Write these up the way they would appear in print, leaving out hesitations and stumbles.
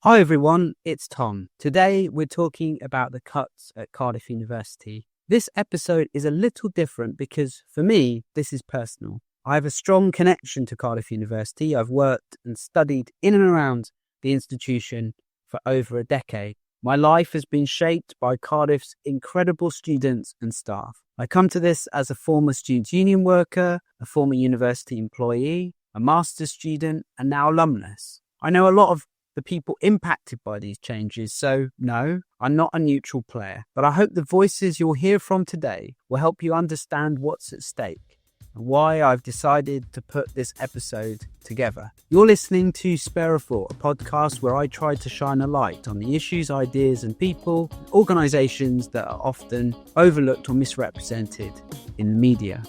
Hi everyone, it's Tom. Today we're talking about the cuts at Cardiff University. This episode is a little different because for me, this is personal. I have a strong connection to Cardiff University. I've worked and studied in and around the institution for over a decade. My life has been shaped by Cardiff's incredible students and staff. I come to this as a former Students' Union worker, a former university employee, a master's student, and now alumnus. I know a lot of the people impacted by these changes, so no, I'm not a neutral player. But I hope the voices you'll hear from today will help you understand what's at stake and why I've decided to put this episode together. You're listening to Spare a Thought, a podcast where I try to shine a light on the issues, ideas and people, organisations that are often overlooked or misrepresented in the media.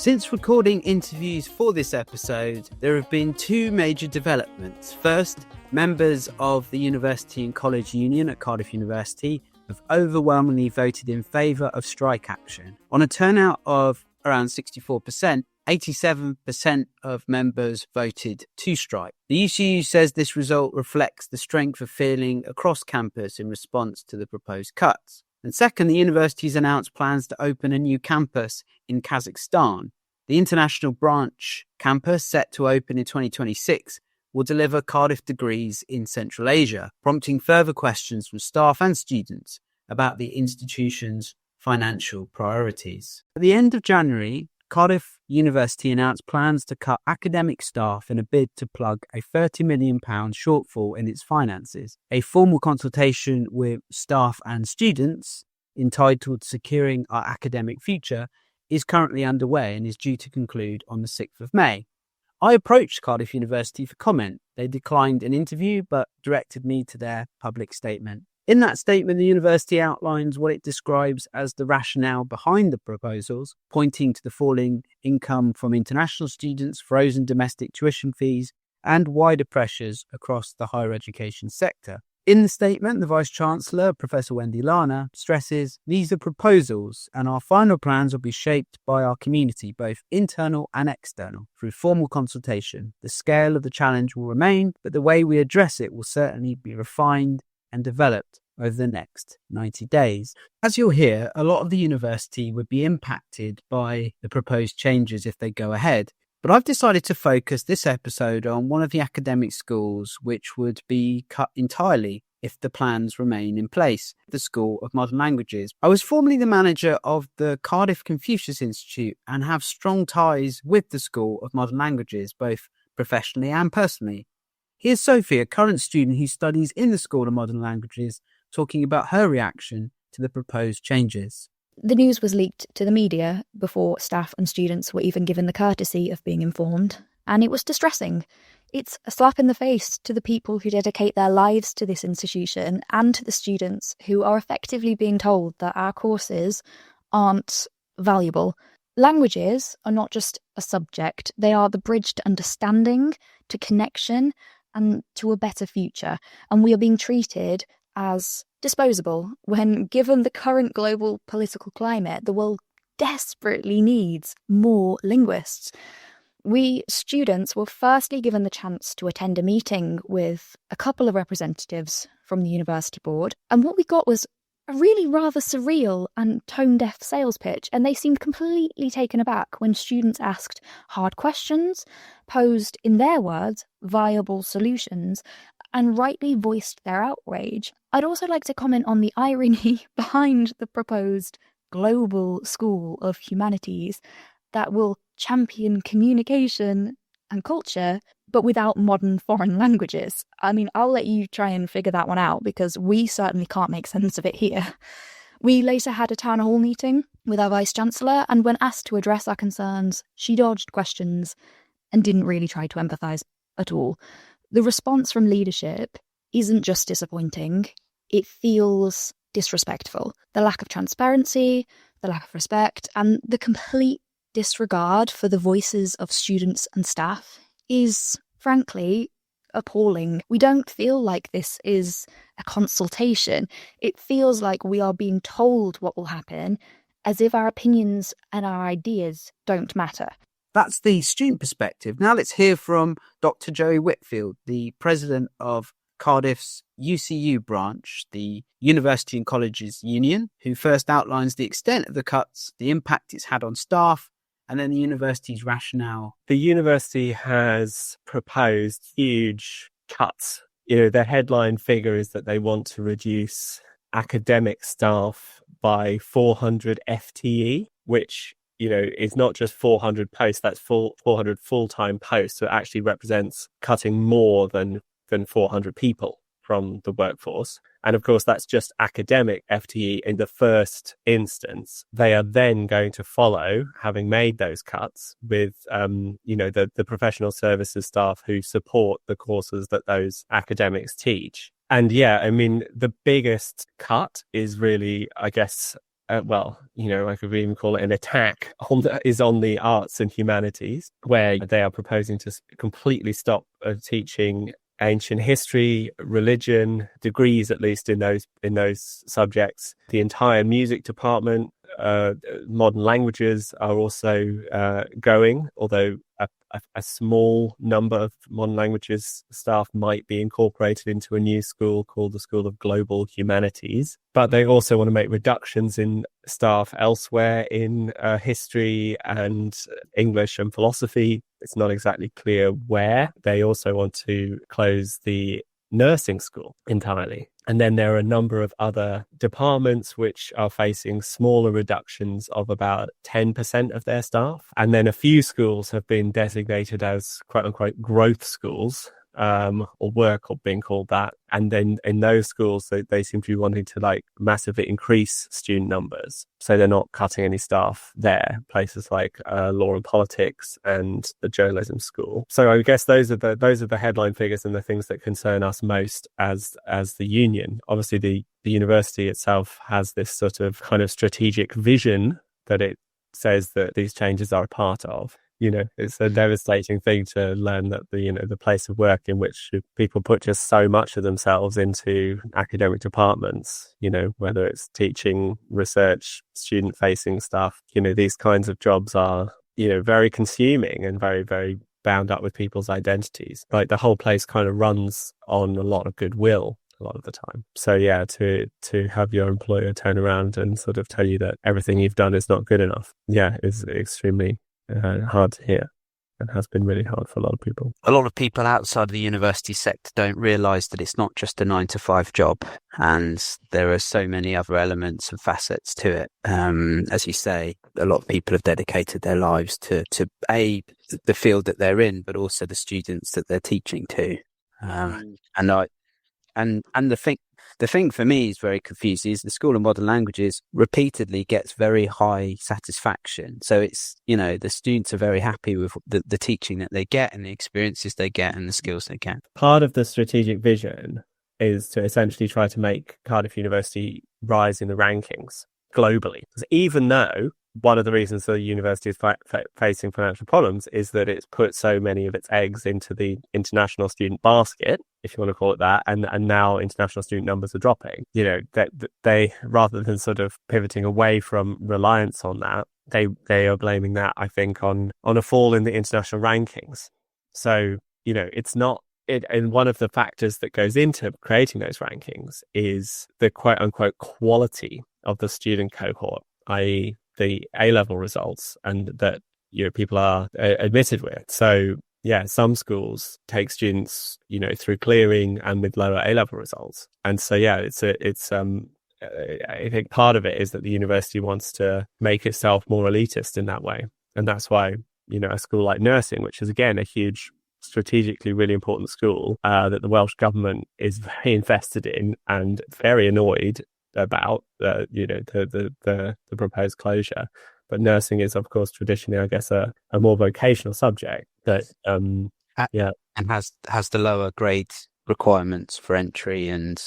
Since recording interviews for this episode, there have been two major developments. First, members of the University and College Union at Cardiff University have overwhelmingly voted in favour of strike action. On a turnout of around 64%, 87% of members voted to strike. The UCU says this result reflects the strength of feeling across campus in response to the proposed cuts. And second, the university's announced plans to open a new campus in Kazakhstan. The international branch campus, set to open in 2026, will deliver Cardiff degrees in Central Asia, prompting further questions from staff and students about the institution's financial priorities. At the end of January, Cardiff University announced plans to cut academic staff in a bid to plug a £30 million shortfall in its finances. A formal consultation with staff and students entitled Securing Our Academic Future is currently underway and is due to conclude on the 6th of May. I approached Cardiff University for comment. They declined an interview but directed me to their public statement. In that statement, the university outlines what it describes as the rationale behind the proposals, pointing to the falling income from international students, frozen domestic tuition fees, and wider pressures across the higher education sector. In the statement, the Vice-Chancellor, Professor Wendy Lana, stresses these are proposals and our final plans will be shaped by our community, both internal and external, through formal consultation. The scale of the challenge will remain, but the way we address it will certainly be refined and developed over the next 90 days. As you'll hear, a lot of the university would be impacted by the proposed changes if they go ahead. But I've decided to focus this episode on one of the academic schools which would be cut entirely if the plans remain in place, the School of Modern Languages. I was formerly the manager of the Cardiff Confucius Institute and have strong ties with the School of Modern Languages, both professionally and personally. Here's Sophie, a current student who studies in the School of Modern Languages, talking about her reaction to the proposed changes. The news was leaked to the media before staff and students were even given the courtesy of being informed, and it was distressing. It's a slap in the face to the people who dedicate their lives to this institution and to the students who are effectively being told that our courses aren't valuable. Languages are not just a subject, they are the bridge to understanding, to connection, and to a better future. And we are being treated as disposable when, given the current global political climate, the world desperately needs more linguists. We students were firstly given the chance to attend a meeting with a couple of representatives from the university board, and what we got was a really rather surreal and tone-deaf sales pitch, and they seemed completely taken aback when students asked hard questions, posed, in their words, viable solutions, and rightly voiced their outrage. I'd also like to comment on the irony behind the proposed global school of humanities that will champion communication and culture, but without modern foreign languages. I mean, I'll let you try and figure that one out because we certainly can't make sense of it here. We later had a town hall meeting with our Vice-Chancellor, and when asked to address our concerns, she dodged questions and didn't really try to empathise at all. The response from leadership isn't just disappointing, it feels disrespectful. The lack of transparency, the lack of respect, and the complete disregard for the voices of students and staff is, frankly, appalling. We don't feel like this is a consultation. It feels like we are being told what will happen, as if our opinions and our ideas don't matter. That's the student perspective. Now let's hear from Dr. Joey Whitfield, the president of Cardiff's UCU branch, the University and Colleges Union, who first outlines the extent of the cuts, the impact it's had on staff, and then the university's rationale. The university has proposed huge cuts. Their headline figure is that they want to reduce academic staff by 400 FTE, which, is not just 400 posts, that's 400 full-time posts. So it actually represents cutting more than 400 people from the workforce. And of course, that's just academic FTE in the first instance. They are then going to follow, having made those cuts, with, the professional services staff who support the courses that those academics teach. And the biggest cut is really, I guess, I could even call it an attack on the arts and humanities, where they are proposing to completely stop teaching ancient history, religion, degrees, at least in those subjects. The entire music department, modern languages are also going, although a small number of modern languages staff might be incorporated into a new school called the School of Global Humanities. But they also want to make reductions in staff elsewhere in history and English and philosophy. It's not exactly clear where. They also want to close the nursing school entirely. And then there are a number of other departments which are facing smaller reductions of about 10% of their staff. And then a few schools have been designated as quote unquote growth schools, or work or being called that. And then in those schools, they seem to be wanting to massively increase student numbers. So they're not cutting any staff there, places like law and politics and the journalism school. So I guess those are the headline figures and the things that concern us most as the union. Obviously, the university itself has this sort of kind of strategic vision that it says that these changes are a part of. It's a devastating thing to learn that the place of work in which people put just so much of themselves into academic departments, whether it's teaching, research, student-facing stuff, these kinds of jobs are, very consuming and very, very bound up with people's identities. Like the whole place kind of runs on a lot of goodwill a lot of the time. So to have your employer turn around and sort of tell you that everything you've done is not good enough, is extremely hard to hear, and has been really hard for a lot of people. A lot of people outside of the university sector don't realise that it's not just a 9-to-5 job, and there are so many other elements and facets to it. As you say, a lot of people have dedicated their lives to the field that they're in, but also the students that they're teaching to. The thing for me is very confusing is the School of Modern Languages repeatedly gets very high satisfaction. So it's, the students are very happy with the teaching that they get and the experiences they get and the skills they get. Part of the strategic vision is to essentially try to make Cardiff University rise in the rankings globally. Because even though one of the reasons the university is facing financial problems is that it's put so many of its eggs into the international student basket, if you want to call it that, and now international student numbers are dropping. That they rather than sort of pivoting away from reliance on that, they are blaming that, I think, on a fall in the international rankings. So it's not. And one of the factors that goes into creating those rankings is the quote unquote quality of the student cohort, i.e. the A-level results, and that people are admitted with. So some schools take students through clearing and with lower A-level results, and so it's I think part of it is that the university wants to make itself more elitist in that way, and that's why a school like nursing, which is again a huge strategically really important school that the Welsh government is very invested in and very annoyed about the proposed closure. But nursing is, of course, traditionally, I guess, a more vocational subject that and has the lower grade requirements for entry, and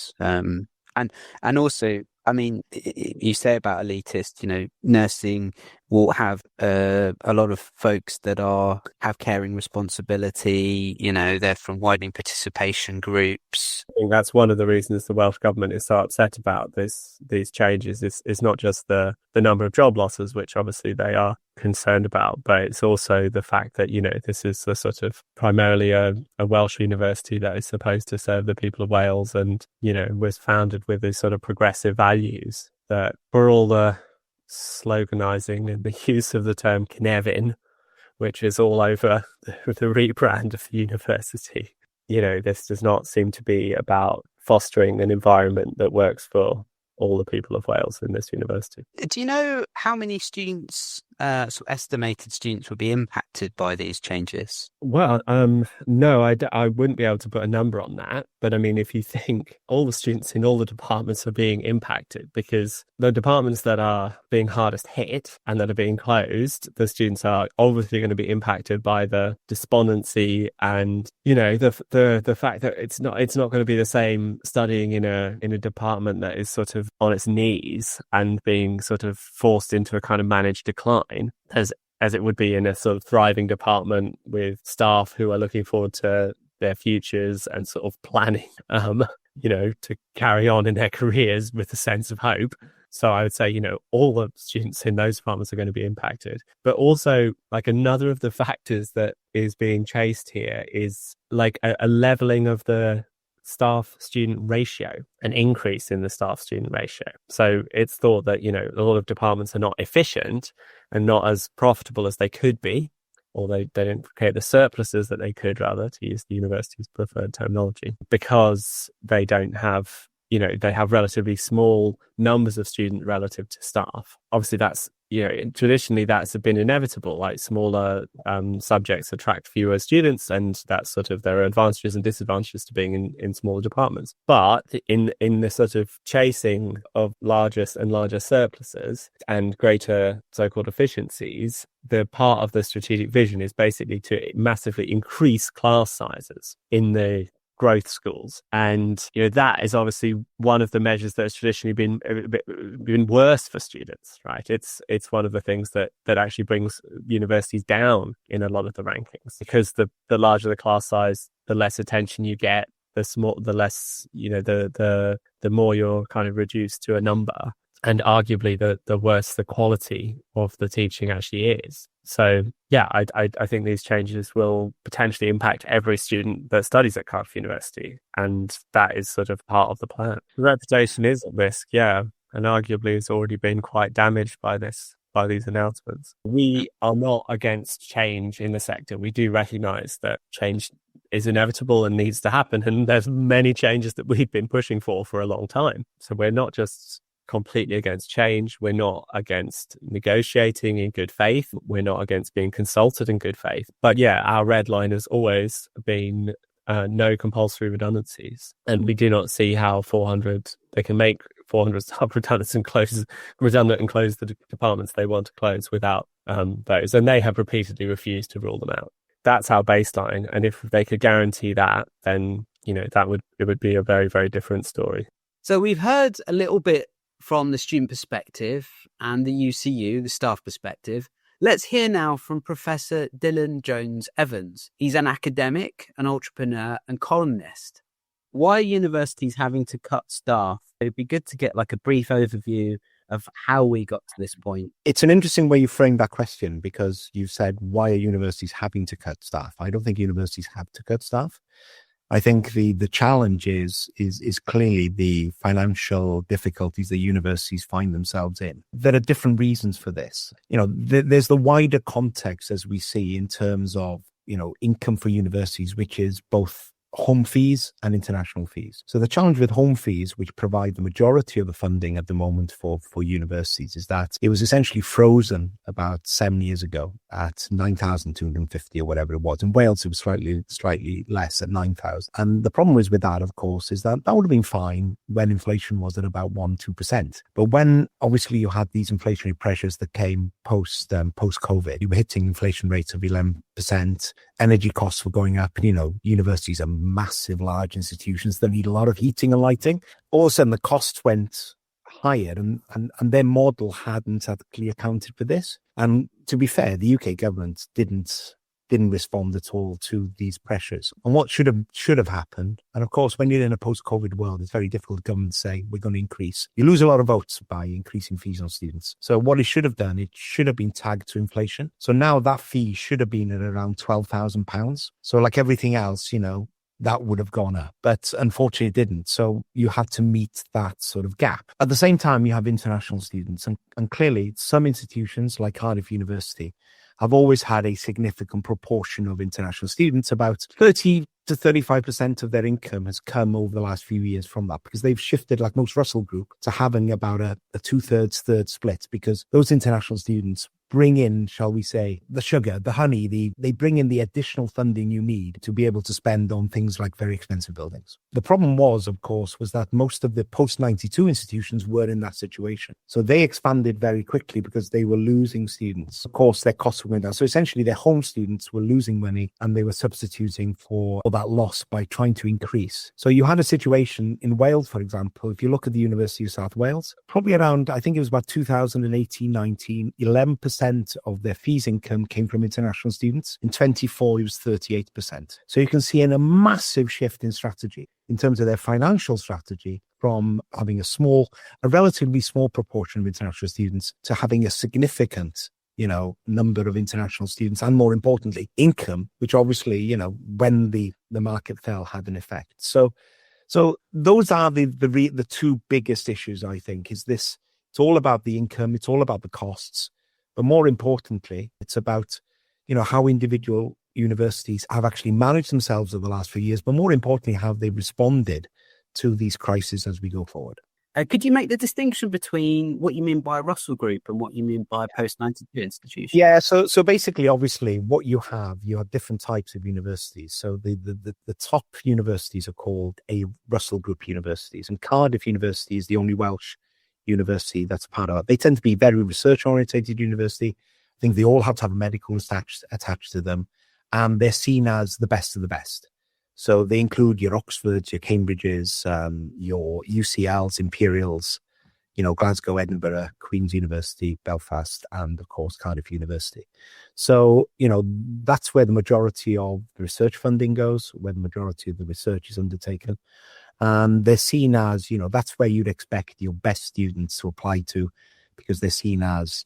also I mean, you say about elitist, nursing will have a lot of folks that have caring responsibility, they're from widening participation groups. I think that's one of the reasons the Welsh Government is so upset about these changes. It's not just the number of job losses, which obviously they are concerned about, but it's also the fact that, this is a sort of primarily a Welsh university that is supposed to serve the people of Wales and, was founded with these sort of progressive values that, for all the sloganising and the use of the term Cynefin, which is all over the rebrand of the university, this does not seem to be about fostering an environment that works for all the people of Wales in this university. Do you know how many students, estimated students, will be impacted by these changes? Well, no, I wouldn't be able to put a number on that. But I mean, if you think all the students in all the departments are being impacted, because the departments that are being hardest hit and that are being closed, the students are obviously going to be impacted by the despondency and, the fact that it's not going to be the same studying in a department that is sort of on its knees and being sort of forced into a kind of managed decline as it would be in a sort of thriving department with staff who are looking forward to their futures and sort of planning, to carry on in their careers with a sense of hope. So I would say, all the students in those departments are going to be impacted. But also, like, another of the factors that is being chased here is like a leveling of the staff-student ratio, an increase in the staff-student ratio. So it's thought that, a lot of departments are not efficient and not as profitable as they could be, or they don't create the surpluses that they could, rather, to use the university's preferred terminology, because they don't have, they have relatively small numbers of students relative to staff. Obviously, that's, traditionally that's been inevitable, like smaller subjects attract fewer students, and that's sort of, there are advantages and disadvantages to being in smaller departments. But in the sort of chasing of larger and larger surpluses and greater so-called efficiencies, the part of the strategic vision is basically to massively increase class sizes in the growth schools. And that is obviously one of the measures that has traditionally been worse for students, right? It's one of the things that actually brings universities down in a lot of the rankings, because the larger the class size, the less attention you get, the less, the more you're kind of reduced to a number. And arguably the worse the quality of the teaching actually is. So yeah, I think these changes will potentially impact every student that studies at Cardiff University, and that is sort of part of the plan. The reputation is at risk, yeah, and arguably it's already been quite damaged by these announcements. We are not against change in the sector. We do recognise that change is inevitable and needs to happen, and there's many changes that we've been pushing for a long time. So we're not just completely against change. We're not against negotiating in good faith. We're not against being consulted in good faith. But yeah, our red line has always been no compulsory redundancies. And we do not see how they can make 400 staff redundant and close the departments they want to close without those. And they have repeatedly refused to rule them out. That's our baseline. And if they could guarantee that, then, it would be a very, very different story. So we've heard a little bit from the student perspective and the UCU, the staff perspective. Let's hear now from Professor Dylan Jones-Evans. He's an academic, an entrepreneur and columnist. Why are universities having to cut staff? It'd be good to get like a brief overview of how we got to this point. It's an interesting way you framed that question, because you've said, why are universities having to cut staff? I don't think universities have to cut staff. I think the challenge is clearly the financial difficulties that universities find themselves in. There are different reasons for this. There's the wider context, as we see, in terms of, income for universities, which is both home fees and international fees. So the challenge with home fees, which provide the majority of the funding at the moment for universities, is that it was essentially frozen about 7 years ago at 9,250 or whatever it was. In Wales, it was slightly less at 9,000. And the problem with that, of course, is that would have been fine when inflation was at about 1-2%. But when obviously you had these inflationary pressures that came post-COVID, you were hitting inflation rates of 11%, energy costs were going up, and, universities are massive, large institutions that need a lot of heating and lighting. All of a sudden, the costs went higher, and their model hadn't adequately accounted for this. And to be fair, the UK government didn't respond at all to these pressures. And what should have happened, and of course, when you're in a post-COVID world, it's very difficult for government to say, we're going to increase. You lose a lot of votes by increasing fees on students. So what it should have done, it should have been tagged to inflation. So now that fee should have been at around £12,000. So like everything else, that would have gone up. But unfortunately, it didn't. So you had to meet that sort of gap. At the same time, you have international students. And clearly, some institutions like Cardiff University have always had a significant proportion of international students. About 30 to 35% of their income has come over the last few years from that, because they've shifted, like most Russell Group, to having about a 2/3 third split, because those international students bring in, shall we say, the sugar, the honey, they bring in the additional funding you need to be able to spend on things like very expensive buildings. The problem was, of course, was that most of the post-92 institutions were in that situation. So they expanded very quickly because they were losing students. Of course, their costs were going down. So essentially their home students were losing money, and they were substituting for that loss by trying to increase. So you had a situation in Wales, for example, if you look at the University of South Wales, probably around, I think it was about 2018-19, 11% of their fees income came from international students. In 24, it was 38%. So you can see a massive shift in strategy in terms of their financial strategy, from having a relatively small proportion of international students to having a significant number of international students, and more importantly, income, which obviously, when the market fell, had an effect. So those are the two biggest issues, I think, is this. It's all about the income. It's all about the costs. But more importantly, it's about, how individual universities have actually managed themselves over the last few years, but more importantly, how they responded to these crises as we go forward. Could you make the distinction between what you mean by a Russell Group and what you mean by a post-92 institution? Yeah, so basically, obviously, what you have different types of universities. So the top universities are called a Russell Group universities, and Cardiff University is the only Welsh university that's part of it. They tend to be very research-orientated university. I think they all have to have a medical attached to them, and they're seen as the best of the best. So they include your Oxfords, your Cambridges, your UCLs, Imperials, Glasgow, Edinburgh, Queen's University, Belfast, and of course, Cardiff University. So, that's where the majority of the research funding goes, where the majority of the research is undertaken. And they're seen as, that's where you'd expect your best students to apply to, because they're seen as,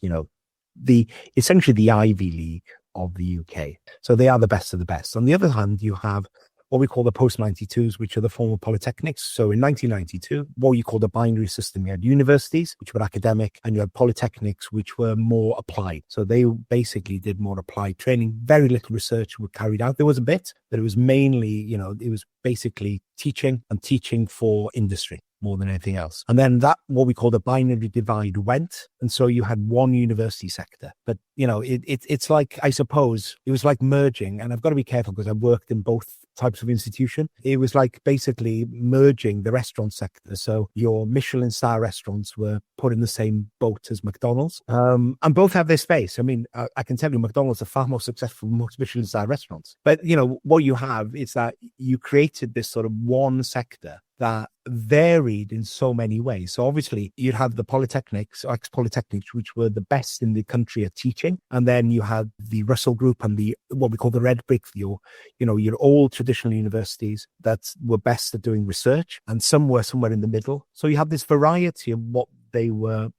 essentially the Ivy League of the UK. So they are the best of the best. On the other hand, you have what we call the post-92s, which are the former polytechnics. So in 1992, what you call the binary system, you had universities, which were academic, and you had polytechnics, which were more applied. So they basically did more applied training. Very little research was carried out. There was a bit, but it was mainly, it was basically teaching and teaching for industry more than anything else. And then that, what we call the binary divide, went. And so you had one university sector. But, it's like, I suppose, it was like merging. And I've got to be careful because I've worked in both types of institution. It was like basically merging the restaurant sector. So your Michelin star restaurants were put in the same boat as McDonald's. And both have their space. I mean, I can tell you McDonald's are far more successful than most Michelin star restaurants. But, what you have is that you created this sort of one sector that varied in so many ways. So obviously you'd have the polytechnics, ex-polytechnics, which were the best in the country at teaching. And then you had the Russell Group and what we call the red brick, your old traditional universities that were best at doing research, and some were somewhere in the middle. So you have this variety of what they were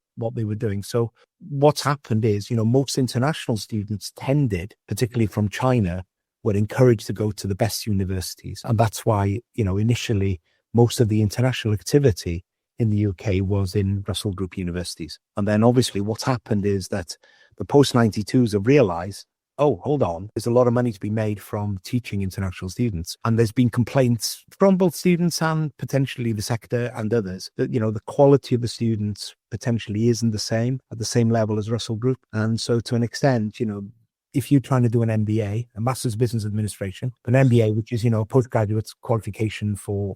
doing. So what's happened is, most international students tended, particularly from China, were encouraged to go to the best universities. And that's why, initially, most of the international activity in the UK was in Russell Group universities. And then obviously what's happened is that the post-92s have realised, oh, hold on, there's a lot of money to be made from teaching international students. And there's been complaints from both students and potentially the sector and others that, the quality of the students potentially isn't at the same level as Russell Group. And so to an extent, if you're trying to do an MBA, a Master's Business Administration, an MBA, which is, a postgraduate qualification for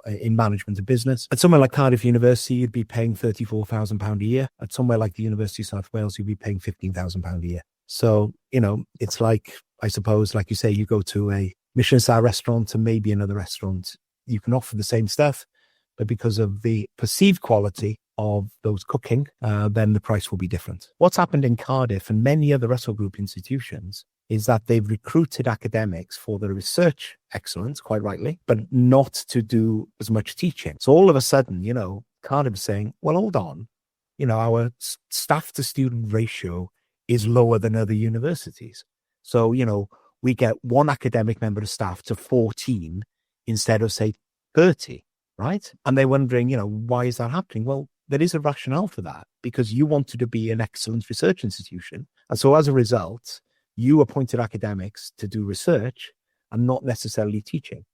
in management of business, at somewhere like Cardiff University, you'd be paying £34,000 a year. At somewhere like the University of South Wales, you'd be paying £15,000 a year. So, it's like, I suppose, like you say, you go to a Michelin star restaurant and maybe another restaurant, you can offer the same stuff, but because of the perceived quality of those cooking, then the price will be different. What's happened in Cardiff and many other Russell Group institutions is that they've recruited academics for the research excellence, quite rightly, but not to do as much teaching. So all of a sudden, Cardiff is saying, well, hold on, our staff to student ratio is lower than other universities. So, we get one academic member of staff to 14 instead of, say, 30, right? And they're wondering, why is that happening? Well, there is a rationale for that, because you wanted to be an excellent research institution. And so as a result, you appointed academics to do research and not necessarily teaching.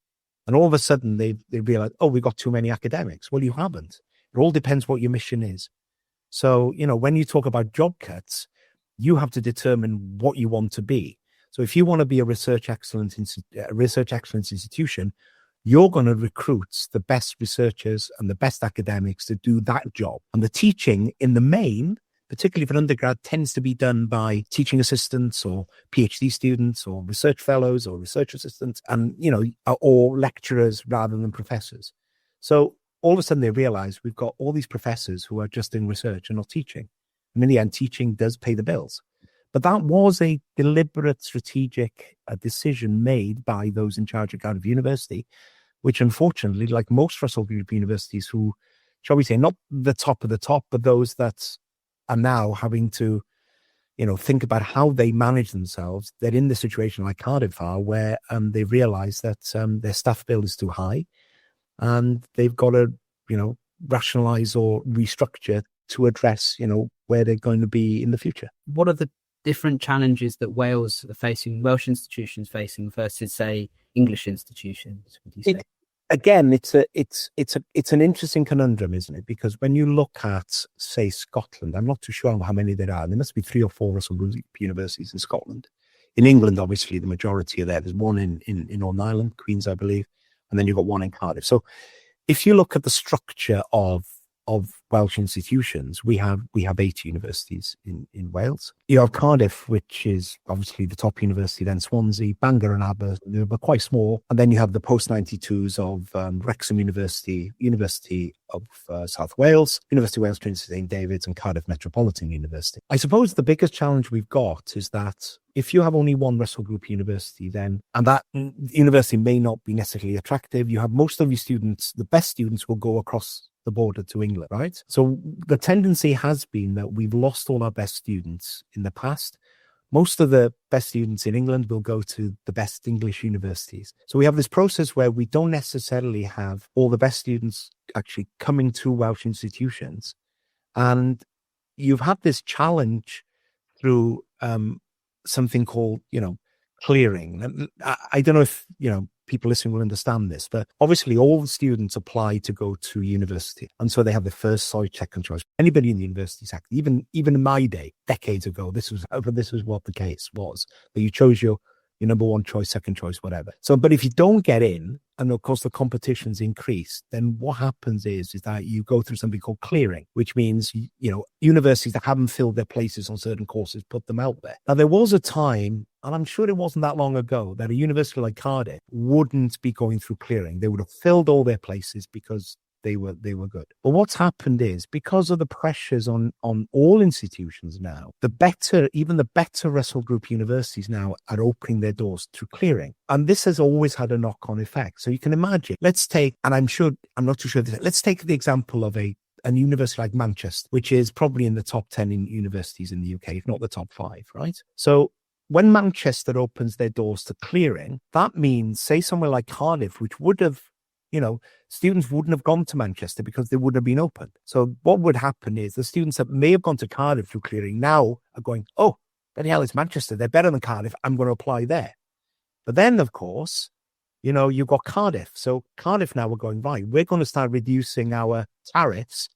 And all of a sudden they realize, oh, we've got too many academics. Well, you haven't. It all depends what your mission is. So, when you talk about job cuts, you have to determine what you want to be. So if you want to be a research excellence institution, you're going to recruit the best researchers and the best academics to do that job. And the teaching in the main, particularly for undergrad, tends to be done by teaching assistants or PhD students or research fellows or research assistants and, or lecturers rather than professors. So all of a sudden they realize we've got all these professors who are just doing research and not teaching. And in the end, teaching does pay the bills. But that was a deliberate strategic decision made by those in charge of Cardiff University, which unfortunately, like most Russell Group universities who, shall we say, not the top of the top, but those that are now having to, think about how they manage themselves. They're in the situation like Cardiff are, where they realize that their staff bill is too high and they've got to, rationalize or restructure to address, where they're going to be in the future. What are the different challenges that Welsh institutions facing versus, say, English institutions, would you say? Again, it's an interesting conundrum, isn't it? Because when you look at, say, Scotland, I'm not too sure how many there are. There must be 3 or 4 Russell Group universities in Scotland. In England, obviously, the majority are there. There's one in Northern Ireland, Queen's, I believe, and then you've got one in Cardiff. So if you look at the structure of Welsh institutions, we have 8 universities in Wales. You have Cardiff, which is obviously the top university, then Swansea, Bangor and Aber, they're quite small. And then you have the post-92s of Wrexham University, University of South Wales, University of Wales, Trinity St David's and Cardiff Metropolitan University. I suppose the biggest challenge we've got is that if you have only one Russell Group university, then, and that university may not be necessarily attractive, you have most of your students, the best students will go across the border to England, right? So the tendency has been that we've lost all our best students in the past. Most of the best students in England will go to the best English universities. So we have this process where we don't necessarily have all the best students actually coming to Welsh institutions. And you've had this challenge through something called, clearing. And I don't know if, people listening will understand this, but obviously all the students apply to go to university. And so they have the first choice, second choice. Anybody in the university sector, even in my day, decades ago, this was what the case was. That you chose your number one choice, second choice, whatever. So, but if you don't get in, and of course the competition's increased, then what happens is that you go through something called clearing, which means, universities that haven't filled their places on certain courses, put them out there. Now, there was a time, and I'm sure it wasn't that long ago, that a university like Cardiff wouldn't be going through clearing. They would have filled all their places because they were good. But what's happened is, because of the pressures on all institutions now, even the better Russell Group universities now are opening their doors through clearing. And this has always had a knock-on effect. So you can imagine, let's take the example of a university like Manchester, which is probably in the top 10 in universities in the UK, if not the top 5, right? So when Manchester opens their doors to clearing, that means, say, somewhere like Cardiff, which would have, students wouldn't have gone to Manchester because they wouldn't have been open. So what would happen is the students that may have gone to Cardiff through clearing now are going, oh, bloody hell, it's Manchester. They're better than Cardiff. I'm going to apply there. But then, of course, you've got Cardiff. So Cardiff now are going, right, we're going to start reducing our tariffs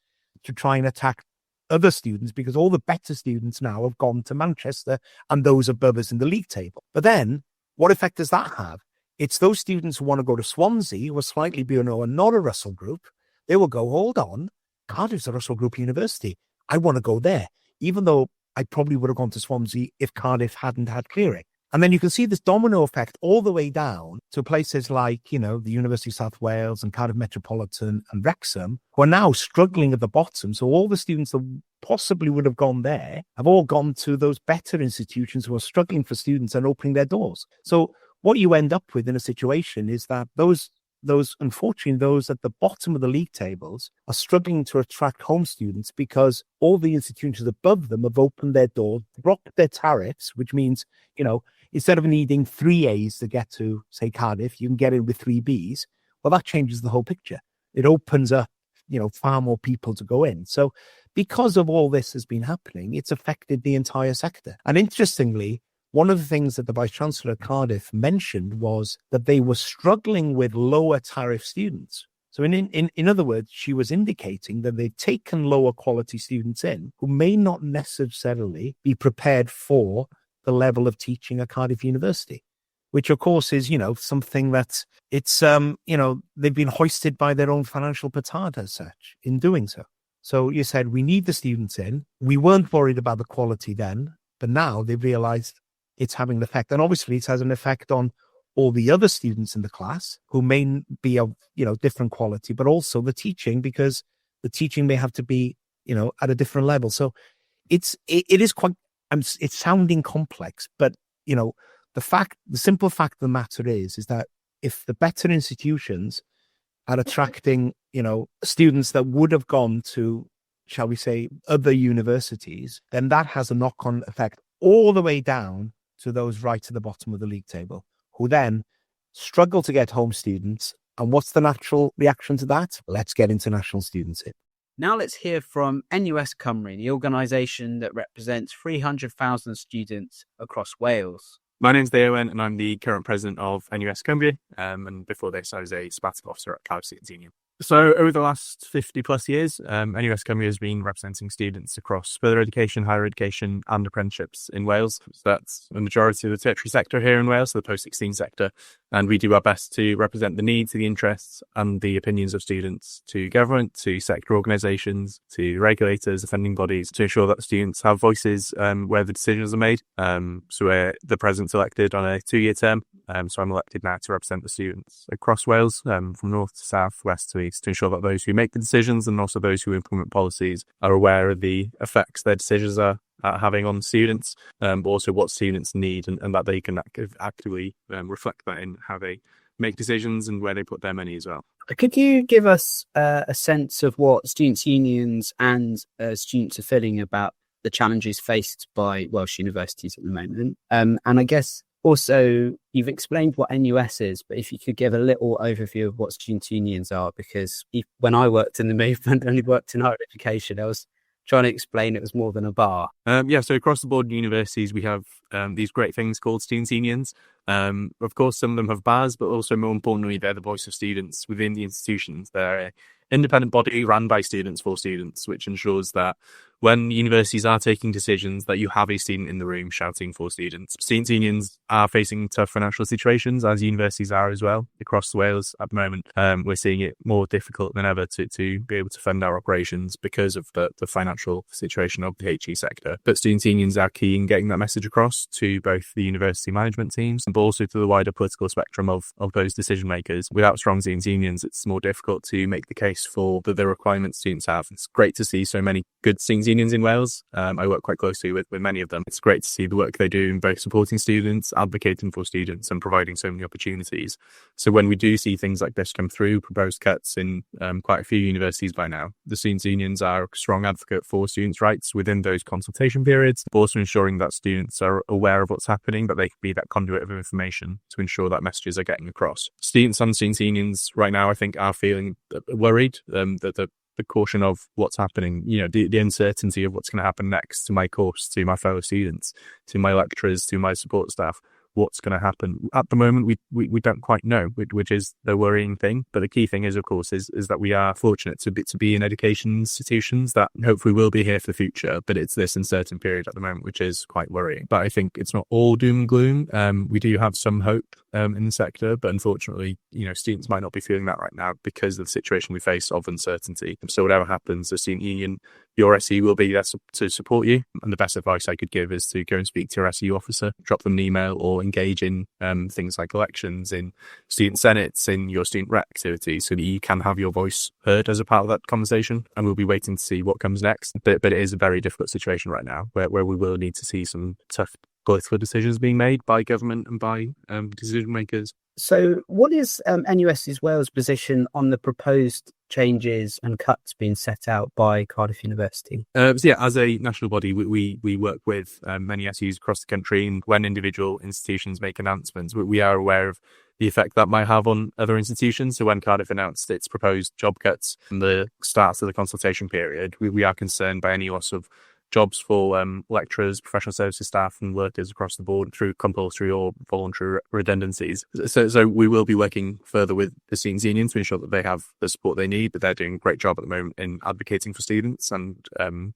to try and attack other students, because all the better students now have gone to Manchester and those above us in the league table. But then what effect does that have? It's those students who want to go to Swansea, who are slightly below and not a Russell Group. They will go, hold on, Cardiff's a Russell Group university. I want to go there, even though I probably would have gone to Swansea if Cardiff hadn't had clearing. And then you can see this domino effect all the way down to places like, the University of South Wales and Cardiff Metropolitan and Wrexham, who are now struggling at the bottom. So all the students that possibly would have gone there have all gone to those better institutions who are struggling for students and opening their doors. So what you end up with in a situation is that those unfortunately, those at the bottom of the league tables are struggling to attract home students because all the institutions above them have opened their doors, dropped their tariffs, which means, instead of needing 3 A's to get to, say, Cardiff, you can get in with 3 B's. Well, that changes the whole picture. It opens up, far more people to go in. So because of all this has been happening, it's affected the entire sector. And interestingly, one of the things that the Vice-Chancellor at Cardiff mentioned was that they were struggling with lower tariff students. So in other words, she was indicating that they've taken lower quality students in who may not necessarily be prepared for the level of teaching at Cardiff University, which of course is, something that it's, they've been hoisted by their own financial petard as such in doing so. So you said, we need the students in. We weren't worried about the quality then, but now they've realized it's having an effect. And obviously it has an effect on all the other students in the class who may be of, different quality, but also the teaching, because the teaching may have to be, at a different level. So it is quite, it's sounding complex, but, the simple fact of the matter is that if the better institutions are attracting, students that would have gone to, shall we say, other universities, then that has a knock-on effect all the way down to those right at the bottom of the league table, who then struggle to get home students. And what's the natural reaction to that? Let's get international students in. Now let's hear from NUS Cymru, the organisation that represents 300,000 students across Wales. My name's Deiwen and I'm the current president of NUS Cymru. And before this, I was a sabbatical officer at Cardiff UCU. So over the last 50 plus years, NUS Cymru has been representing students across further education, higher education and apprenticeships in Wales. So that's the majority of the tertiary sector here in Wales, so the post-16 sector. And we do our best to represent the needs, the interests and the opinions of students to government, to sector organisations, to regulators, offending bodies, to ensure that the students have voices where the decisions are made. So we're the president's elected on a 2-year term. So I'm elected now to represent the students across Wales, from north to south, west to east, to ensure that those who make the decisions and also those who implement policies are aware of the effects their decisions are having on students, but also what students need and that they can actively reflect that in how they make decisions and where they put their money as well. Could you give us a sense of what students' unions and students are feeling about the challenges faced by Welsh universities at the moment? And I guess also, you've explained what NUS is, but if you could give a little overview of what student unions are, because when I worked in the movement, only worked in higher education, I was trying to explain it was more than a bar. So across the board in universities, we have these great things called student unions. Of course, some of them have bars, but also more importantly, they're the voice of students within the institutions. They're an independent body run by students for students, which ensures that when universities are taking decisions, that you have a student in the room shouting for students. Student unions are facing tough financial situations, as universities are as well, across Wales at the moment. We're seeing it more difficult than ever to be able to fund our operations because of the financial situation of the HE sector. But student unions are key in getting that message across to both the university management teams, but also to the wider political spectrum of those decision makers. Without strong student unions, it's more difficult to make the case for the requirements students have. It's great to see so many good student unions in Wales. I work quite closely with many of them. It's great to see the work they do in both supporting students, advocating for students and providing so many opportunities. So when we do see things like this come through, proposed cuts in quite a few universities by now, the students' unions are a strong advocate for students' rights within those consultation periods, but also ensuring that students are aware of what's happening, that they can be that conduit of information to ensure that messages are getting across. Students and students' unions right now, I think, are feeling worried that the caution of what's happening, the uncertainty of what's going to happen next to my course, to my fellow students, to my lecturers, to my support staff. What's going to happen at the moment, we don't quite know, which is the worrying thing. But the key thing is, of course, is that we are fortunate to be in education institutions that hopefully will be here for the future. But it's this uncertain period at the moment, which is quite worrying. But I think it's not all doom and gloom. We do have some hope in the sector, but unfortunately, students might not be feeling that right now because of the situation we face of uncertainty. So whatever happens, the student union your SU will be there to support you. And the best advice I could give is to go and speak to your SU officer, drop them an email, or engage in things like elections, in student senates, in your student rep activities, so that you can have your voice heard as a part of that conversation. And we'll be waiting to see what comes next. But it is a very difficult situation right now where we will need to see some tough political decisions being made by government and by decision makers. So what is NUS Wales' position on the proposed changes and cuts being set out by Cardiff University? So yeah, as a national body, we work with many SUs across the country, and when individual institutions make announcements, we are aware of the effect that might have on other institutions. So when Cardiff announced its proposed job cuts and the start of the consultation period, we are concerned by any loss of jobs for lecturers, professional services staff and workers across the board through compulsory or voluntary redundancies. So we will be working further with the students' union to ensure that they have the support they need, but they're doing a great job at the moment in advocating for students and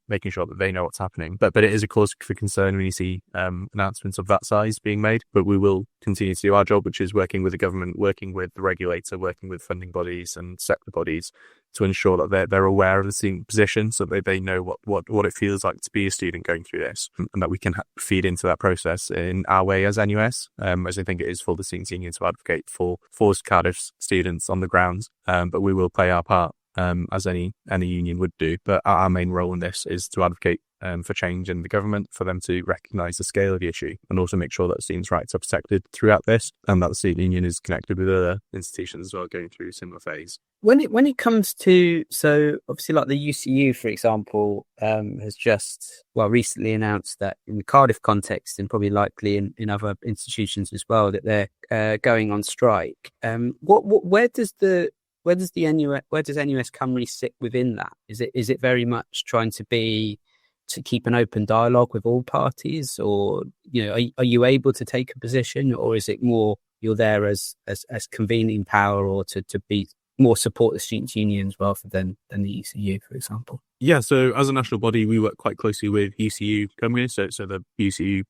making sure that they know what's happening. But it is a cause for concern when you see announcements of that size being made. But we will continue to do our job, which is working with the government, working with the regulator, working with funding bodies and sector bodies to ensure that they're aware of the student position, so that they know what it feels like to be a student going through this, and that we can feed into that process in our way as NUS, as I think it is for the students' union to advocate for Cardiff students on the grounds. But we will play our part as any union would do. But our main role in this is to advocate for change in the government, for them to recognise the scale of the issue, and also make sure that students' rights are protected throughout this, and that the student union is connected with other institutions as well going through a similar phase. When it comes to, so obviously like the UCU, for example, has just, recently announced that in the Cardiff context, and probably likely in other institutions as well, that they're going on strike. Where does NUS Cymru sit within that? Is it very much trying to keep an open dialogue with all parties, or are you able to take a position, or is it more you're there as convening power, or to be more support the students' unions rather than the UCU, for example? Yeah, so as a national body, we work quite closely with UCU Cymru, so the UCU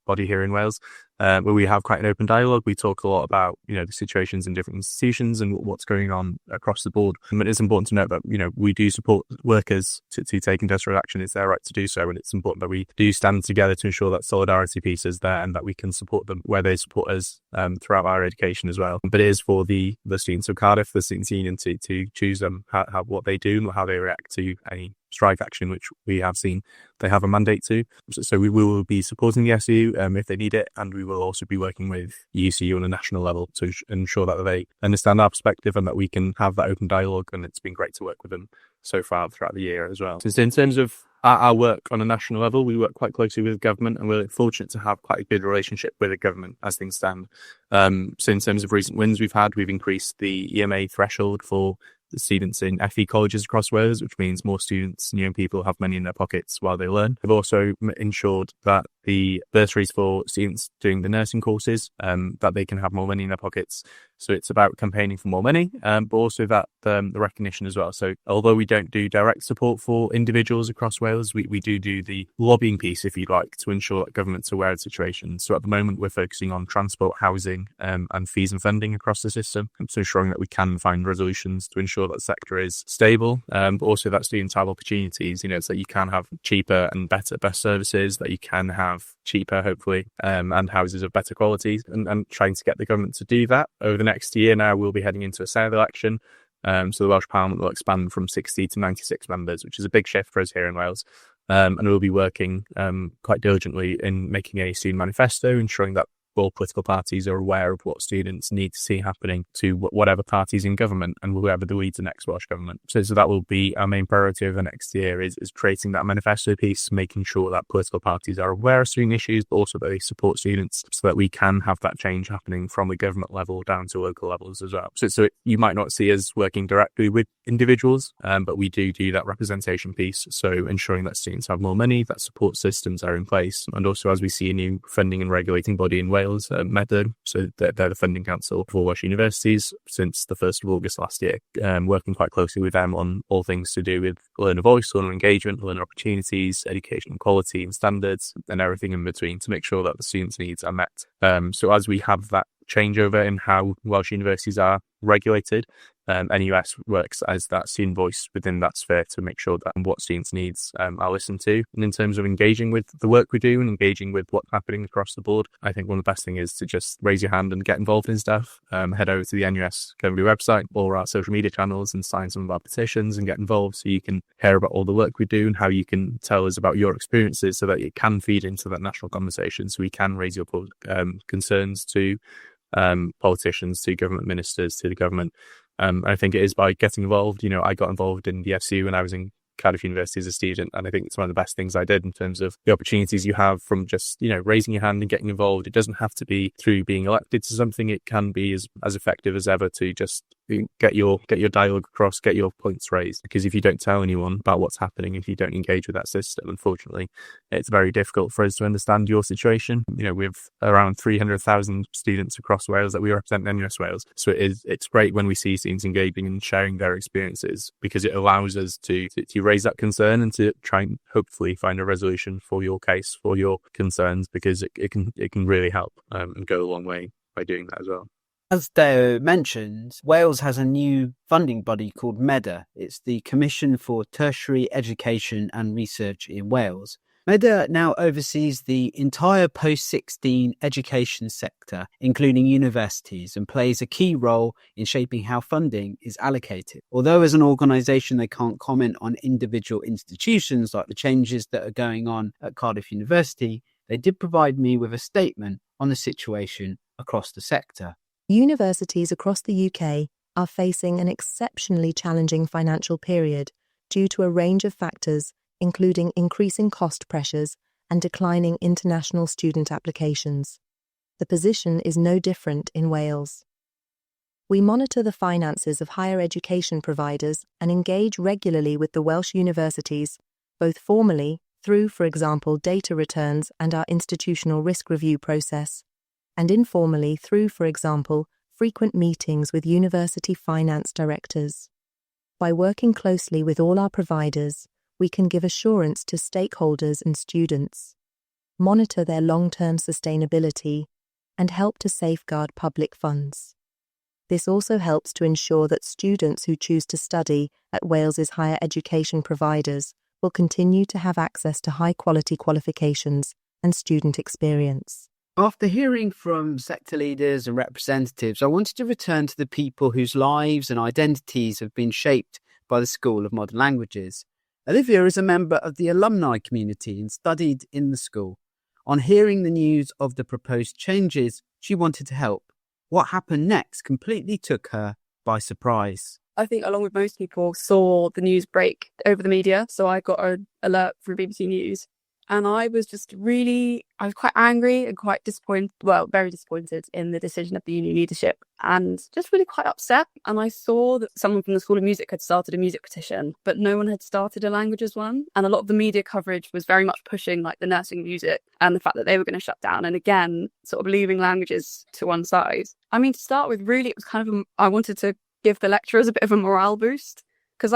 body here in Wales, where we have quite an open dialogue. We talk a lot about the situations in different institutions and what's going on across the board. But it's important to note that we do support workers to take industrial action. It's their right to do so, and it's important that we do stand together to ensure that solidarity piece is there and that we can support them where they support us throughout our education as well. But it is for the students of Cardiff, the students' union, to choose how what they do and how they react to any strike action, which we have seen they have a mandate to. So we will be supporting the SU if they need it, and we will also be working with UCU on a national level to ensure that they understand our perspective and that we can have that open dialogue. And it's been great to work with them so far throughout the year as well. So in terms of our work on a national level, we work quite closely with government, and we're fortunate to have quite a good relationship with the government as things stand. So in terms of recent wins we've increased the EMA threshold for the students in FE colleges across Wales, which means more students and young people have money in their pockets while they learn. We've also ensured that the bursaries for students doing the nursing courses, that they can have more money in their pockets. So it's about campaigning for more money, but also that the recognition as well. So although we don't do direct support for individuals across Wales, we do the lobbying piece, if you'd like, to ensure that government's aware of the situation. So at the moment, we're focusing on transport, housing, and fees and funding across the system, so ensuring that we can find resolutions to ensure that the sector is stable, but also that students have opportunities, so that you can have cheaper and better best services, that you can have cheaper, hopefully, and houses of better quality, and trying to get the government to do that. Over the next year now, we'll be heading into a Senate election. So the Welsh Parliament will expand from 60 to 96 members, which is a big shift for us here in Wales. And we'll be working quite diligently in making a student manifesto, ensuring that all political parties are aware of what students need to see happening to whatever party's in government and whoever the leads the next Welsh government. So that will be our main priority over the next year, is creating that manifesto piece, making sure that political parties are aware of student issues, but also that they support students, so that we can have that change happening from the government level down to local levels as well. So you might not see us working directly with individuals, but we do that representation piece. So ensuring that students have more money, that support systems are in place, and also as we see a new funding and regulating body in Wales, MEDO, so they're the funding council for Welsh universities since the 1st of August last year, working quite closely with them on all things to do with learner voice, learner engagement, learner opportunities, education quality and standards, and everything in between, to make sure that the students' needs are met. So as we have that changeover in how Welsh universities are regulated, NUS works as that student voice within that sphere to make sure that what students' needs are listened to. And in terms of engaging with the work we do and engaging with what's happening across the board, I think one of the best things is to just raise your hand and get involved in stuff. Head over to the NUS Coventry website or our social media channels and sign some of our petitions and get involved so you can hear about all the work we do and how you can tell us about your experiences so that it can feed into that national conversation, so we can raise your concerns to politicians, to government ministers, to the government. I think it is by getting involved. I got involved in the FCU when I was in Cardiff University as a student, and I think it's one of the best things I did in terms of the opportunities you have from just raising your hand and getting involved. It doesn't have to be through being elected to something. It can be as effective as ever to just get your dialogue across, get your points raised, because if you don't tell anyone about what's happening, if you don't engage with that system, unfortunately it's very difficult for us to understand your situation. We've around 300,000 students across Wales that we represent in NUS Wales, so it's great when we see students engaging and sharing their experiences, because it allows us to raise that concern and to try and hopefully find a resolution for your case, for your concerns, because it can really help and go a long way by doing that as well. As Deo mentioned, Wales has a new funding body called MEDA. It's the Commission for Tertiary Education and Research in Wales. MEDA now oversees the entire post-16 education sector, including universities, and plays a key role in shaping how funding is allocated. Although as an organisation they can't comment on individual institutions like the changes that are going on at Cardiff University, they did provide me with a statement on the situation across the sector. Universities across the UK are facing an exceptionally challenging financial period due to a range of factors, including increasing cost pressures and declining international student applications. The position is no different in Wales. We monitor the finances of higher education providers and engage regularly with the Welsh universities, both formally through, for example, data returns and our institutional risk review process, and informally through, for example, frequent meetings with university finance directors. By working closely with all our providers, we can give assurance to stakeholders and students, monitor their long-term sustainability, and help to safeguard public funds. This also helps to ensure that students who choose to study at Wales's higher education providers will continue to have access to high-quality qualifications and student experience. After hearing from sector leaders and representatives, I wanted to return to the people whose lives and identities have been shaped by the School of Modern Languages. Olivia is a member of the alumni community and studied in the school. On hearing the news of the proposed changes, she wanted to help. What happened next completely took her by surprise. I think, along with most people, saw the news break over the media. So I got an alert from BBC News. And I was quite angry and quite disappointed, very disappointed in the decision of the union leadership, and just really quite upset. And I saw that someone from the School of Music had started a music petition, but no one had started a languages one. And a lot of the media coverage was very much pushing like the nursing music and the fact that they were going to shut down. And again, sort of leaving languages to one side. I mean, to start with, really, it was kind of, I wanted to give the lecturers a bit of a morale boost, because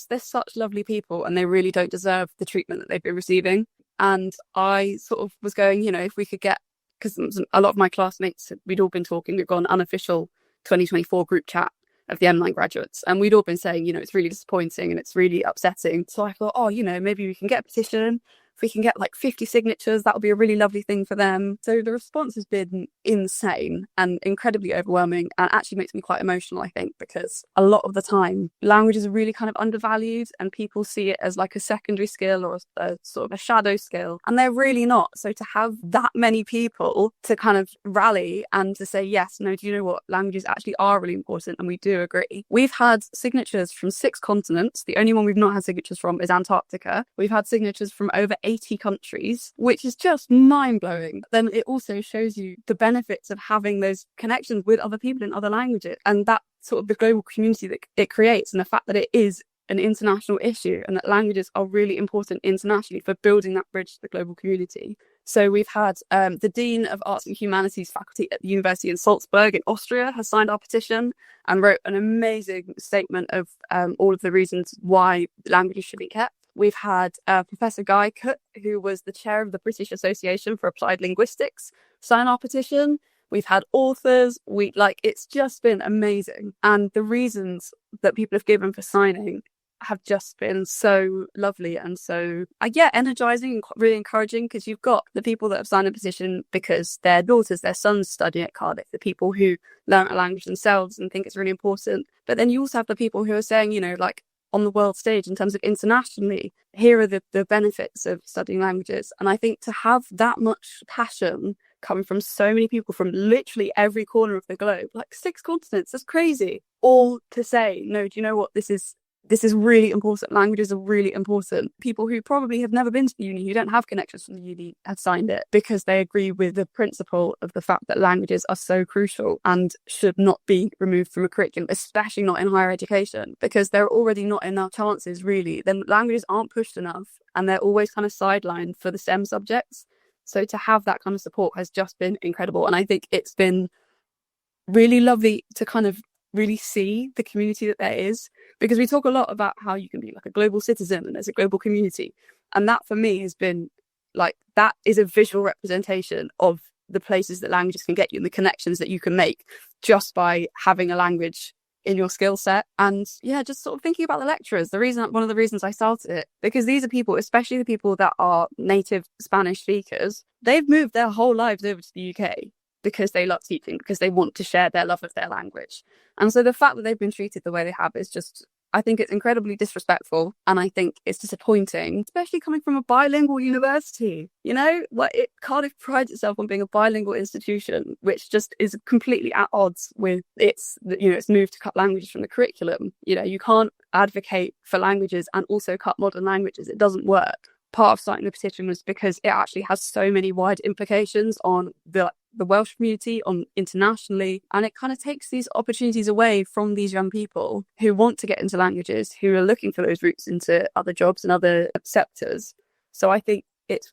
they're such lovely people and they really don't deserve the treatment that they've been receiving. And I sort of was going, if we could get, because a lot of my classmates, we'd all been talking, we've got an unofficial 2024 group chat of the M-Line graduates, and we'd all been saying, it's really disappointing and it's really upsetting. So I thought, maybe we can get a petition. If we can get like 50 signatures, that would be a really lovely thing for them. So the response has been insane and incredibly overwhelming, and actually makes me quite emotional, I think, because a lot of the time languages are really kind of undervalued and people see it as like a secondary skill or a sort of a shadow skill, and they're really not. So to have that many people to kind of rally and to say, yes, no, do you know what? Languages actually are really important and we do agree. We've had signatures from 6 continents. The only one we've not had signatures from is Antarctica. We've had signatures from over 80 countries, which is just mind-blowing. Then it also shows you the benefits of having those connections with other people in other languages, and that sort of the global community that it creates, and the fact that it is an international issue and that languages are really important internationally for building that bridge to the global community. So we've had the Dean of Arts and Humanities faculty at the University in Salzburg in Austria has signed our petition and wrote an amazing statement of all of the reasons why languages should be kept. We've had Professor Guy Cook, who was the chair of the British Association for Applied Linguistics, sign our petition. we've had authors, it's just been amazing. And the reasons that people have given for signing have just been so lovely and so energizing and really encouraging, because you've got the people that have signed a petition because their daughters, their sons study at Cardiff, the people who learn a language themselves and think it's really important. But then you also have the people who are saying, on the world stage, in terms of internationally, here are the benefits of studying languages. And I think to have that much passion come from so many people from literally every corner of the globe, 6 continents, that's crazy, all to say, no, do you know what, this is really important. Languages are really important. People who probably have never been to the uni, who don't have connections from the uni, have signed it because they agree with the principle of the fact that languages are so crucial and should not be removed from a curriculum, especially not in higher education, because there are already not enough chances, really. Then languages aren't pushed enough and they're always kind of sidelined for the STEM subjects. So to have that kind of support has just been incredible. And I think it's been really lovely to kind of really see the community that there is, because we talk a lot about how you can be a global citizen and there's a global community, and that for me has been that is a visual representation of the places that languages can get you and the connections that you can make just by having a language in your skill set. And just sort of thinking about the lecturers, one of the reasons I started it, because these are people, especially the people that are native Spanish speakers, they've moved their whole lives over to the UK because they love teaching, because they want to share their love of their language. And so the fact that they've been treated the way they have is just, I think it's incredibly disrespectful, and I think it's disappointing, especially coming from a bilingual university. Cardiff prides itself on being a bilingual institution, which just is completely at odds with its move to cut languages from the curriculum. You can't advocate for languages and also cut modern languages. It doesn't work. Part of starting the petition was because it actually has so many wide implications on the Welsh community, on internationally, and it kind of takes these opportunities away from these young people who want to get into languages, who are looking for those routes into other jobs and other sectors. So I think it's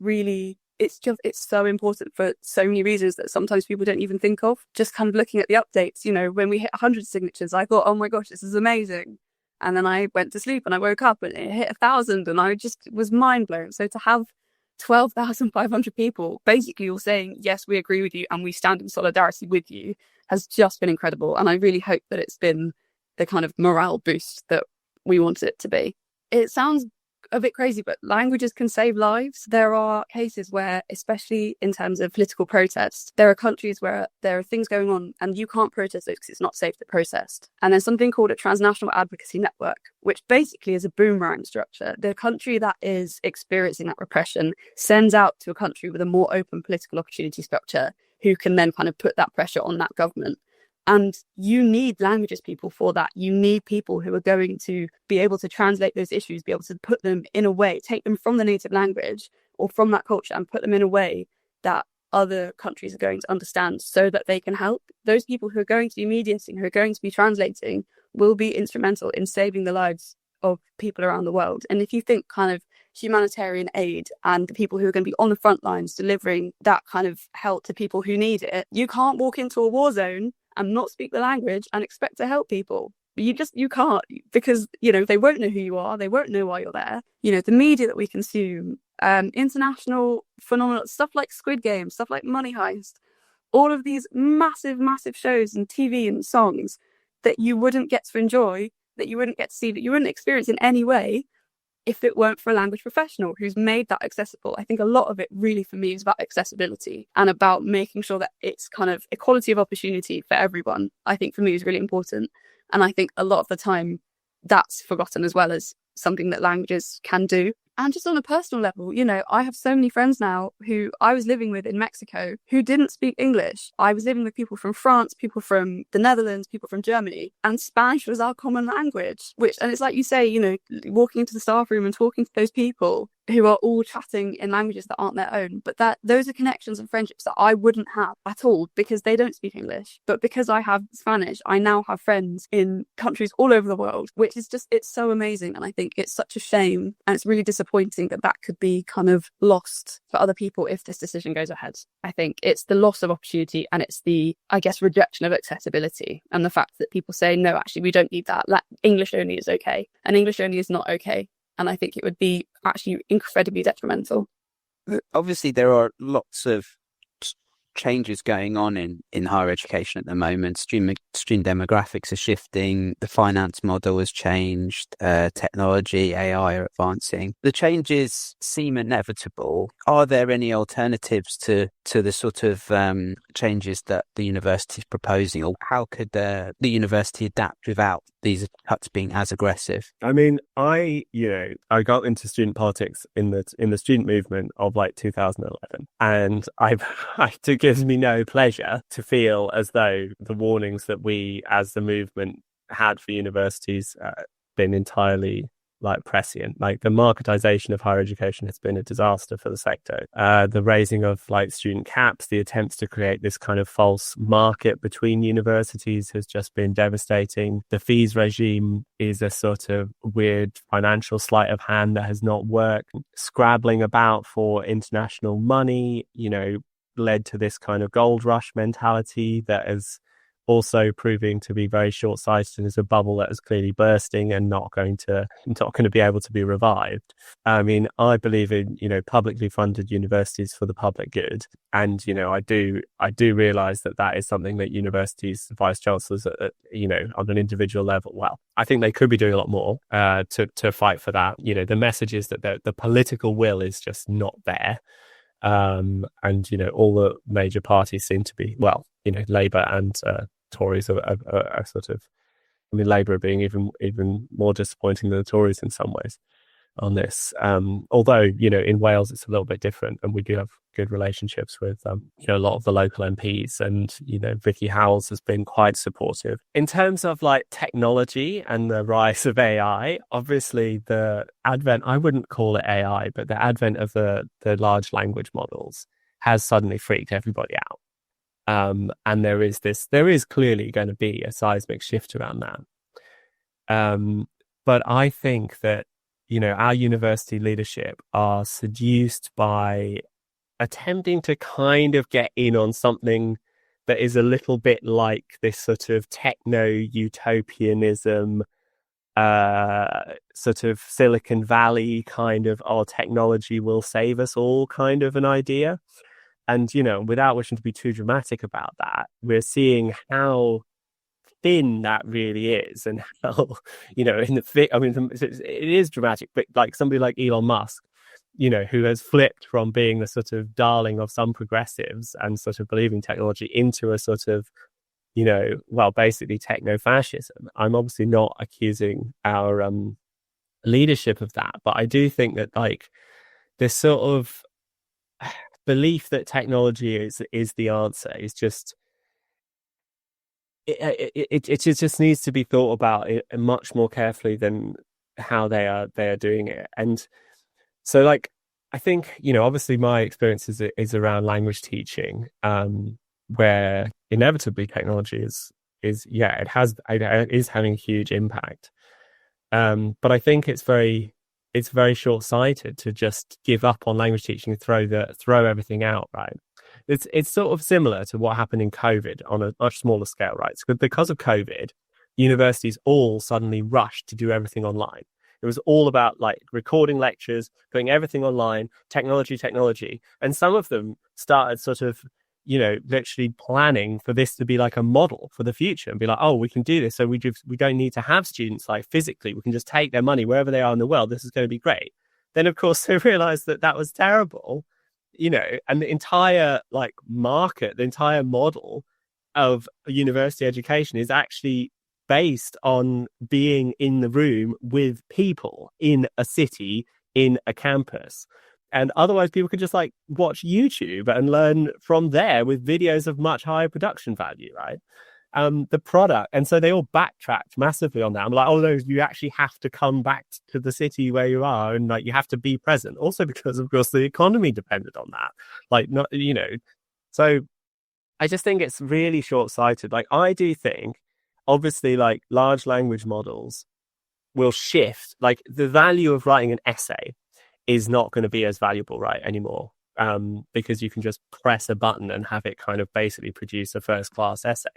so important for so many reasons that sometimes people don't even think of. Just kind of looking at the updates, when we hit 100 signatures, I thought, oh my gosh, this is amazing. And then I went to sleep and I woke up and it hit 1,000 and I just was mind blown. So to have 12,500 people basically all saying, yes, we agree with you and we stand in solidarity with you, has just been incredible. And I really hope that it's been the kind of morale boost that we want it to be. It sounds a bit crazy, but languages can save lives. There are cases where, especially in terms of political protest, there are countries where there are things going on and you can't protest those because it's not safe to protest. And there's something called a transnational advocacy network, which basically is a boomerang structure. The country that is experiencing that repression sends out to a country with a more open political opportunity structure, who can then kind of put that pressure on that government. And you need languages people for that. You need people who are going to be able to translate those issues, be able to put them in a way, take them from the native language or from that culture and put them in a way that other countries are going to understand, so that they can help. Those people who are going to be mediating, who are going to be translating, will be instrumental in saving the lives of people around the world. And if you think kind of humanitarian aid and the people who are going to be on the front lines delivering that kind of help to people who need it, you can't walk into a war zone and not speak the language and expect to help people. You can't, because, they won't know who you are. They won't know why you're there. The media that we consume, international phenomenal stuff like Squid Game, stuff like Money Heist, all of these massive, massive shows and TV and songs that you wouldn't get to enjoy, that you wouldn't get to see, that you wouldn't experience in any way if it weren't for a language professional who's made that accessible. I think a lot of it really for me is about accessibility and about making sure that it's kind of equality of opportunity for everyone. I think for me is really important. And I think a lot of the time that's forgotten as well as something that languages can do. And just on a personal level, I have so many friends now who I was living with in Mexico who didn't speak English. I was living with people from France, people from the Netherlands, people from Germany, and Spanish was our common language, and it's like you say, walking into the staff room and talking to those people who are all chatting in languages that aren't their own. But those are connections and friendships that I wouldn't have at all because they don't speak English. But because I have Spanish, I now have friends in countries all over the world, which is it's so amazing. And I think it's such a shame and it's really disappointing that could be kind of lost for other people if this decision goes ahead. I think it's the loss of opportunity and it's the, rejection of accessibility and the fact that people say, no, actually, we don't need that. English only is okay. And English only is not okay. And I think it would be actually incredibly detrimental. Obviously, there are lots of changes going on in higher education at the moment. Student demographics are shifting. The finance model has changed. Technology, AI are advancing. The changes seem inevitable. Are there any alternatives to the sort of changes that the university is proposing, or how could the university adapt without these cuts being as aggressive? I mean, I got into student politics in the student movement of like 2011, and it gives me no pleasure to feel as though the warnings that we as the movement had for universities been entirely like prescient. Like the marketization of higher education has been a disaster for the sector. The raising of like student caps, the attempts to create this kind of false market between universities has just been devastating. The fees regime is a sort of weird financial sleight of hand that has not worked. Scrabbling about for international money, led to this kind of gold rush mentality that is also proving to be very short-sighted and is a bubble that is clearly bursting and not going to be able to be revived. I mean, I believe in publicly funded universities for the public good, and I do realize that is something that universities, vice chancellors, on an individual level, well, I think they could be doing a lot more to fight for that. The message is that the political will is just not there. And all the major parties seem to be, Labour and Tories are sort of, Labour being even more disappointing than the Tories in some ways on this. Although in Wales it's a little bit different, and we do have good relationships with a lot of the local MPs, and Vicky Howells has been quite supportive in terms of like technology and the rise of AI. Obviously, the advent, I wouldn't call it AI, but the advent of the large language models has suddenly freaked everybody out. And there is clearly going to be a seismic shift around that. But I think that our university leadership are seduced by attempting to kind of get in on something that is a little bit like this sort of techno-utopianism, sort of Silicon Valley kind of, technology will save us all kind of an idea. And, without wishing to be too dramatic about that, we're seeing how thin that really is, and how, it is dramatic, but like somebody like Elon Musk, who has flipped from being the sort of darling of some progressives and sort of believing technology into a sort of, basically techno-fascism. I'm obviously not accusing our leadership of that, but I do think that like this sort of belief that technology is the answer is just, it just needs to be thought about much more carefully than how they are doing it. And so, like, I think obviously my experience is around language teaching, where inevitably technology is having a huge impact. But I think it's very short-sighted to just give up on language teaching and throw everything out, right? It's sort of similar to what happened in COVID on a much smaller scale, right? So because of COVID, universities all suddenly rushed to do everything online. It was all about like recording lectures, putting everything online, technology. And some of them started sort of, literally planning for this to be like a model for the future and be like, oh, we can do this. So we don't need to have students like physically. We can just take their money wherever they are in the world. This is going to be great. Then, of course, they realized that was terrible, and the entire like market, the entire model of university education is actually based on being in the room with people in a city, in a campus. And otherwise people could just like watch YouTube and learn from there with videos of much higher production value, right? The product. And so they all backtracked massively on that. I'm like, oh no, you actually have to come back to the city where you are, and like you have to be present. Also because of course the economy depended on that. Like, not, so I just think it's really short-sighted. Like I do think obviously like large language models will shift, like the value of writing an essay is not going to be as valuable, right, anymore, because you can just press a button and have it kind of basically produce a first-class essay.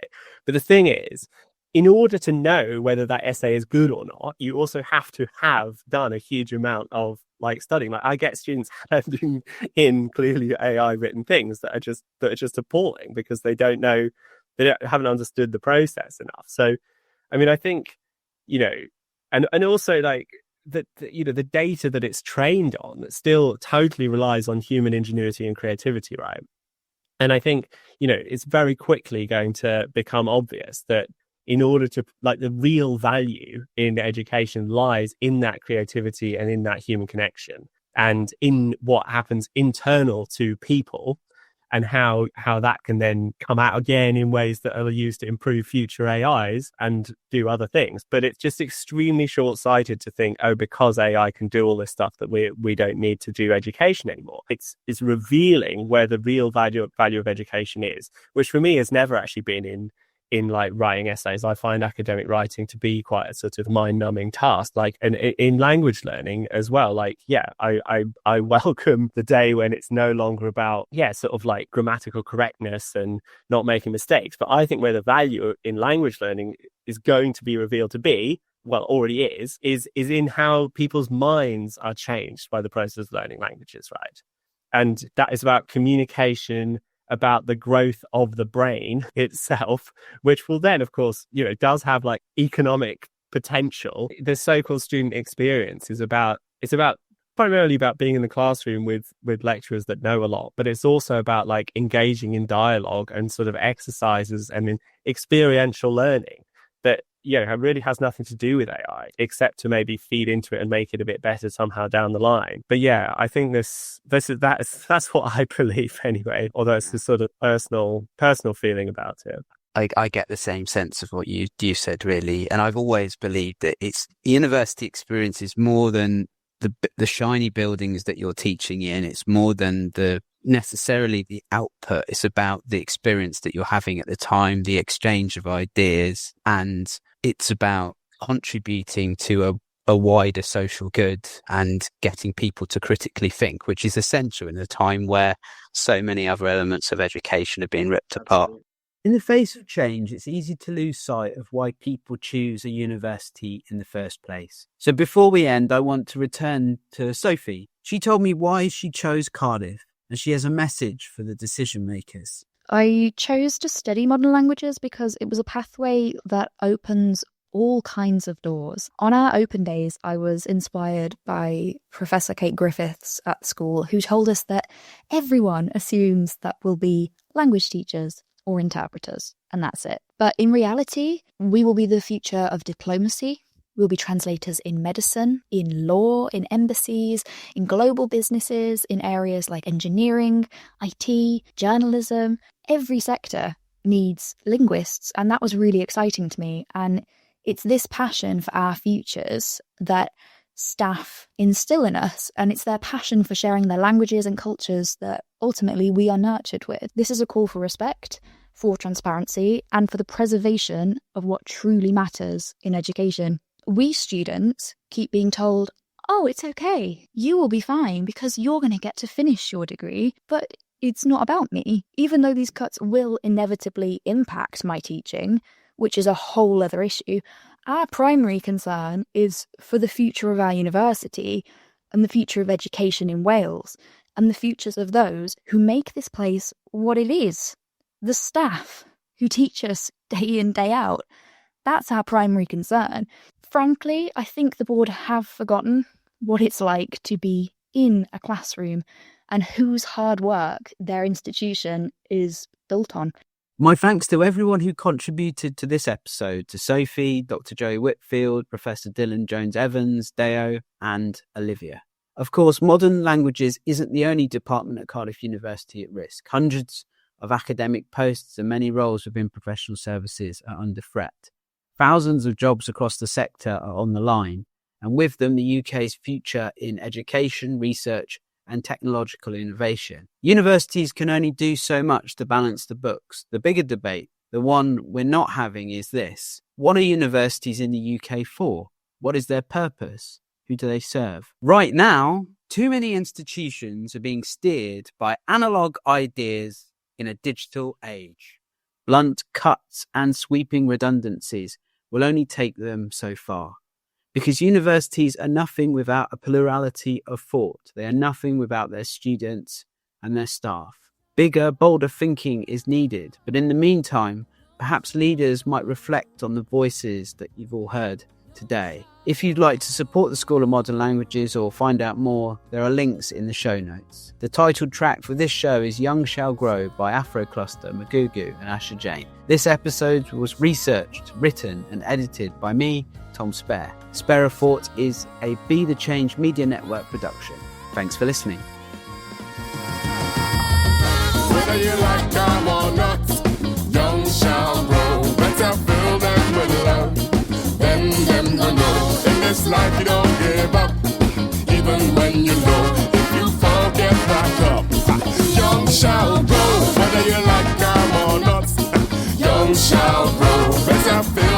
But the thing is, in order to know whether that essay is good or not, you also have to have done a huge amount of like studying. Like I get students handing in clearly AI written things that are just appalling because they haven't understood the process enough. So, I mean, I think, and also like the data that it's trained on that still totally relies on human ingenuity and creativity, right? And I think, it's very quickly going to become obvious that in order to, like, the real value in education lies in that creativity and in that human connection and in what happens internal to people and how that can then come out again in ways that are used to improve future AIs and do other things. But it's just extremely short-sighted to think, because AI can do all this stuff that we don't need to do education anymore. It's revealing where the real value of education is, which for me has never actually been in like writing essays. I find academic writing to be quite a sort of mind-numbing task, like, and in language learning as well. Like, I welcome the day when it's no longer about sort of like grammatical correctness and not making mistakes. But I think where the value in language learning is going to be revealed to be, well, already is in how people's minds are changed by the process of learning languages, right? And that is about communication, about the growth of the brain itself, which will then, of course, does have like economic potential. The so-called student experience is primarily about being in the classroom with lecturers that know a lot, but it's also about like engaging in dialogue and sort of exercises and in experiential learning that really has nothing to do with AI except to maybe feed into it and make it a bit better somehow down the line. But I think that's what I believe anyway, although it's a sort of personal feeling about it. I get the same sense of what you said, really. And I've always believed that it's university experience is more than the shiny buildings that you're teaching in. It's more than necessarily the output. It's about the experience that you're having at the time, the exchange of ideas, and it's about contributing to a wider social good and getting people to critically think, which is essential in a time where so many other elements of education are being ripped apart. In the face of change, it's easy to lose sight of why people choose a university in the first place. So before we end, I want to return to Sophie. She told me why she chose Cardiff, and she has a message for the decision makers. I chose to study modern languages because it was a pathway that opens all kinds of doors. On our open days, I was inspired by Professor Kate Griffiths at school, who told us that everyone assumes that we'll be language teachers or interpreters, and that's it. But in reality, we will be the future of diplomacy. We'll be translators in medicine, in law, in embassies, in global businesses, in areas like engineering, IT, journalism. Every sector needs linguists, and that was really exciting to me. And it's this passion for our futures that staff instill in us, and it's their passion for sharing their languages and cultures that ultimately we are nurtured with. This is a call for respect, for transparency, and for the preservation of what truly matters in education. We students keep being told, it's okay, you will be fine because you're going to get to finish your degree, but it's not about me. Even though these cuts will inevitably impact my teaching, which is a whole other issue, our primary concern is for the future of our university and the future of education in Wales and the futures of those who make this place what it is. The staff who teach us day in, day out. That's our primary concern. Frankly, I think the board have forgotten what it's like to be in a classroom and whose hard work their institution is built on. My thanks to everyone who contributed to this episode, to Sophie, Dr. Joey Whitfield, Professor Dylan Jones-Evans, Deo, and Olivia. Of course, modern languages isn't the only department at Cardiff University at risk. Hundreds of academic posts and many roles within professional services are under threat. Thousands of jobs across the sector are on the line, and with them the UK's future in education, research and technological innovation. Universities can only do so much to balance the books. The bigger debate, the one we're not having, is this. What are universities in the UK for? What is their purpose? Who do they serve? Right now, too many institutions are being steered by analog ideas in a digital age. Blunt cuts and sweeping redundancies will only take them so far. Because universities are nothing without a plurality of thought. They are nothing without their students and their staff. Bigger, bolder thinking is needed, but in the meantime, perhaps leaders might reflect on the voices that you've all heard today. If you'd like to support the School of Modern Languages or find out more, there are links in the show notes. The title track for this show is Young Shall Grow by Afro Cluster, Magugu and Asher Jane. This episode was researched, written and edited by me, Tom Spare. Spare of Thought is a Be the Change Media Network production. Thanks for listening. Whether you like them or not, young shall grow. Better fill them with love. Them to know. In this life you don't give up. Even when you know, if you fall, get back up. Young shall grow. Whether you like them or not, young shall grow. Better fill